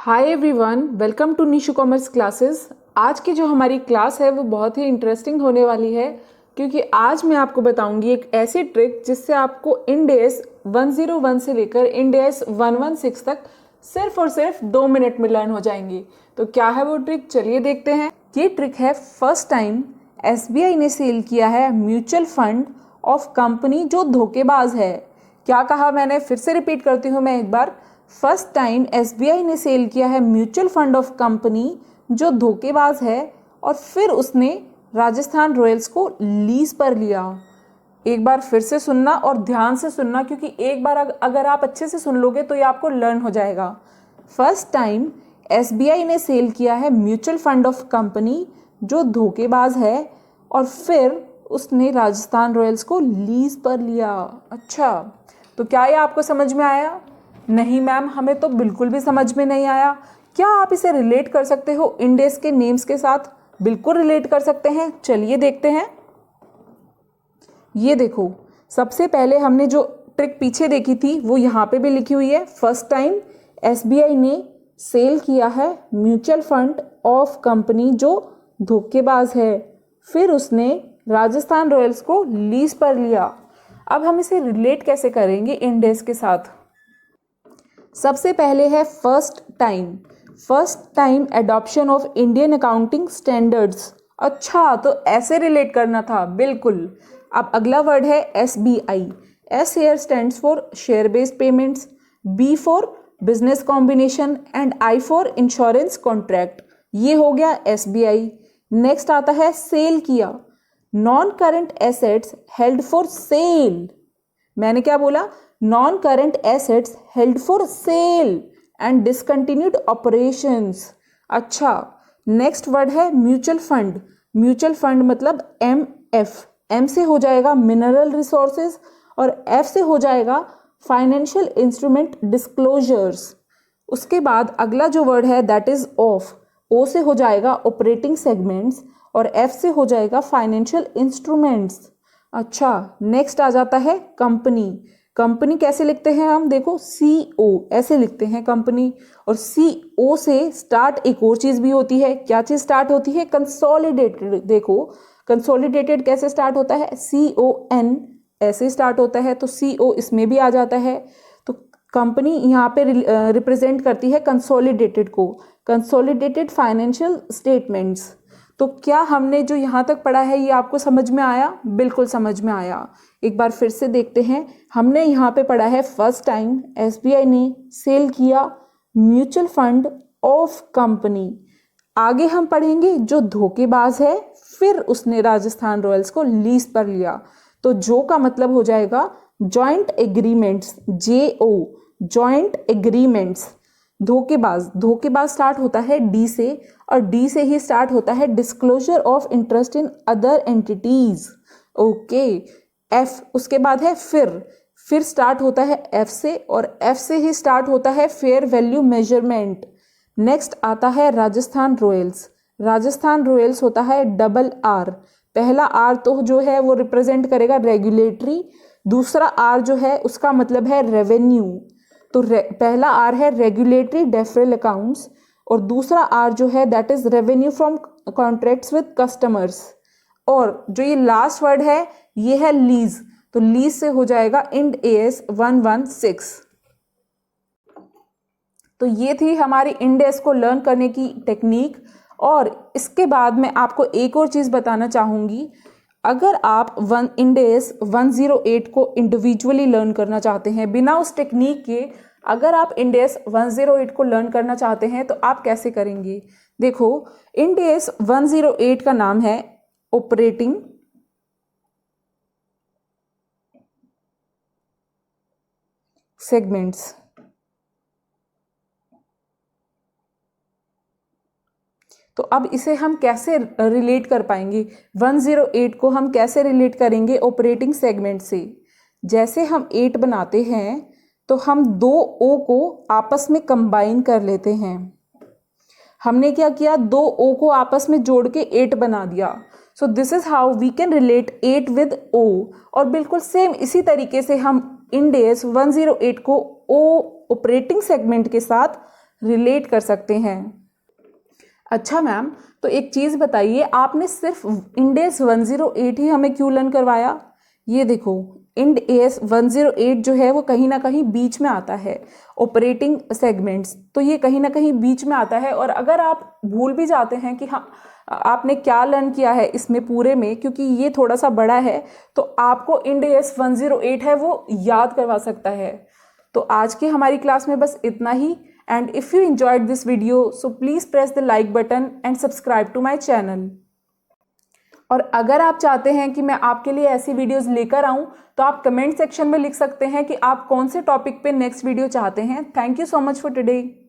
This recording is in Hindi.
Hi everyone, welcome to Nishu commerce classes. आज की जो हमारी क्लास है वो बहुत ही इंटरेस्टिंग होने वाली है, क्योंकि आज मैं आपको बताऊंगी एक ऐसी ट्रिक जिससे आपको इंड एस 101 से लेकर इंड एस 116 तक सिर्फ और सिर्फ 2 मिनट में लर्न हो जाएंगी। तो क्या है वो ट्रिक, चलिए देखते हैं। ये ट्रिक है, फर्स्ट टाइम एसबीआई ने सेल किया है म्यूचुअल फंड ऑफ कंपनी जो धोखेबाज है। क्या कहा मैंने, फिर से रिपीट करती हूँ मैं एक बार। फर्स्ट टाइम एसबीआई ने सेल किया है म्यूचुअल फंड ऑफ कंपनी जो धोखेबाज है, और फिर उसने राजस्थान रॉयल्स को लीज पर लिया। एक बार फिर से सुनना और ध्यान से सुनना, क्योंकि एक बार अगर आप अच्छे से सुन लोगे तो ये आपको लर्न हो जाएगा। फर्स्ट टाइम एसबीआई ने सेल किया है म्यूचुअल फंड ऑफ कंपनी जो धोखेबाज है, और फिर उसने राजस्थान रॉयल्स को लीज पर लिया। अच्छा, तो क्या ये आपको समझ में आया? नहीं मैम, हमें तो बिल्कुल भी समझ में नहीं आया। क्या आप इसे रिलेट कर सकते हो इंड एस के नेम्स के साथ? बिल्कुल रिलेट कर सकते हैं, चलिए देखते हैं। ये देखो, सबसे पहले हमने जो ट्रिक पीछे देखी थी वो यहाँ पे भी लिखी हुई है। फर्स्ट टाइम एसबीआई ने सेल किया है म्यूचुअल फंड ऑफ कंपनी जो धोखेबाज है, फिर उसने राजस्थान रॉयल्स को लीज पर लिया। अब हम इसे रिलेट कैसे करेंगे इंड एस के साथ? सबसे पहले है first time adoption of Indian accounting standards. अच्छा, तो ऐसे रिलेट करना था, बिल्कुल। अब अगला वर्ड है SBI. S here stands for share based payments, B for business combination and I for insurance contract. ये हो गया एसबीआई। नेक्स्ट आता है सेल किया, non current assets held for sale. मैंने क्या बोला? Non current assets held for sale and discontinued operations. अच्छा, नेक्स्ट वर्ड है म्यूचुअल फंड। म्यूचुअल फंड मतलब एम एफ। एम से हो जाएगा मिनरल रिसोर्सेज और एफ से हो जाएगा फाइनेंशियल इंस्ट्रूमेंट डिस्क्लोजर्स। उसके बाद अगला जो वर्ड है दैट इज ऑफ। ओ से हो जाएगा ऑपरेटिंग सेगमेंट्स और एफ से हो जाएगा फाइनेंशियल इंस्ट्रूमेंट्स। अच्छा, नेक्स्ट आ जाता है कंपनी। कंपनी कैसे लिखते हैं हम? देखो, सी ओ ऐसे लिखते हैं कंपनी, और सी ओ से स्टार्ट एक और चीज भी होती है। क्या चीज स्टार्ट होती है? कंसोलिडेटेड। देखो, कंसोलिडेटेड कैसे स्टार्ट होता है? सी ओ एन ऐसे स्टार्ट होता है, तो सी ओ इसमें भी आ जाता है। तो कंपनी यहाँ पे रिप्रेजेंट करती है कंसोलिडेटेड को, कंसोलिडेटेड फाइनेंशियल स्टेटमेंट्स। तो क्या हमने जो यहाँ तक पढ़ा है ये आपको समझ में आया? बिल्कुल समझ में आया। एक बार फिर से देखते हैं। हमने यहाँ पे पढ़ा है फर्स्ट टाइम एसबीआई ने सेल किया म्यूचुअल फंड ऑफ कंपनी। आगे हम पढ़ेंगे जो धोखेबाज है, फिर उसने राजस्थान रॉयल्स को लीज पर लिया। तो जो का मतलब हो जाएगा joint agreements, JO, joint agreements. धोखेबाज स्टार्ट होता है डी से, और डी से ही स्टार्ट होता है disclosure of interest in other entities. Okay, F उसके बाद है फिर स्टार्ट होता है एफ से, और एफ से ही स्टार्ट होता है फेयर वैल्यू मेजरमेंट। नेक्स्ट आता है राजस्थान रॉयल्स। राजस्थान रॉयल्स होता है डबल आर। पहला आर तो जो है वो रिप्रेजेंट करेगा रेगुलेटरी, दूसरा आर जो है उसका मतलब है रेवेन्यू। तो पहला आर है रेगुलेटरी डेफरल अकाउंट्स, और दूसरा आर जो है that is revenue from contracts with customers. और जो ये लास्ट वर्ड है ये है लीज, तो लीज से हो जाएगा इंड एस 116। तो ये थी हमारी इंड एस को लर्न करने की टेक्निक। और इसके बाद मैं आपको एक और चीज बताना चाहूंगी। अगर आप इंड एस 108 को इंडिविजुअली लर्न करना चाहते हैं बिना उस टेक्निक के, अगर आप इंड एस 108 को लर्न करना चाहते हैं तो आप कैसे करेंगे? देखो, इंड एस 108 का नाम है ऑपरेटिंग सेगमेंट्स। तो अब इसे हम कैसे रिलेट कर पाएंगे? 108 को हम कैसे रिलेट करेंगे ऑपरेटिंग सेगमेंट से? जैसे हम 8 बनाते हैं तो हम 2 ओ को आपस में कंबाइन कर लेते हैं। हमने क्या किया? 2 ओ को आपस में जोड़ के 8 बना दिया। So this is how we can relate 8 with O. और बिल्कुल सेम इसी तरीके से हम इंड एस 108 को ओ ऑपरेटिंग सेगमेंट के साथ रिलेट कर सकते हैं। अच्छा मैम, तो एक चीज़ बताइए, आपने सिर्फ इंड एस 108 ही हमें क्यों लर्न करवाया? ये देखो, इंड एस 108 जो है वो कहीं ना कहीं बीच में आता है ऑपरेटिंग सेगमेंट्स, तो ये कहीं ना कहीं बीच में आता है। और अगर आप भूल भी जाते हैं कि हाँ आपने क्या लर्न किया है इसमें पूरे में, क्योंकि ये थोड़ा सा बड़ा है, तो आपको इंड एस 108 है वो याद करवा सकता है। तो आज की हमारी क्लास में बस इतना ही। And if you enjoyed this video, so please press the like button and subscribe to my channel. और अगर आप चाहते हैं कि मैं आपके लिए ऐसी वीडियोस लेकर आऊं, तो आप कमेंट सेक्शन में लिख सकते हैं कि आप कौन से टॉपिक पे नेक्स्ट वीडियो चाहते हैं। Thank you so much for today.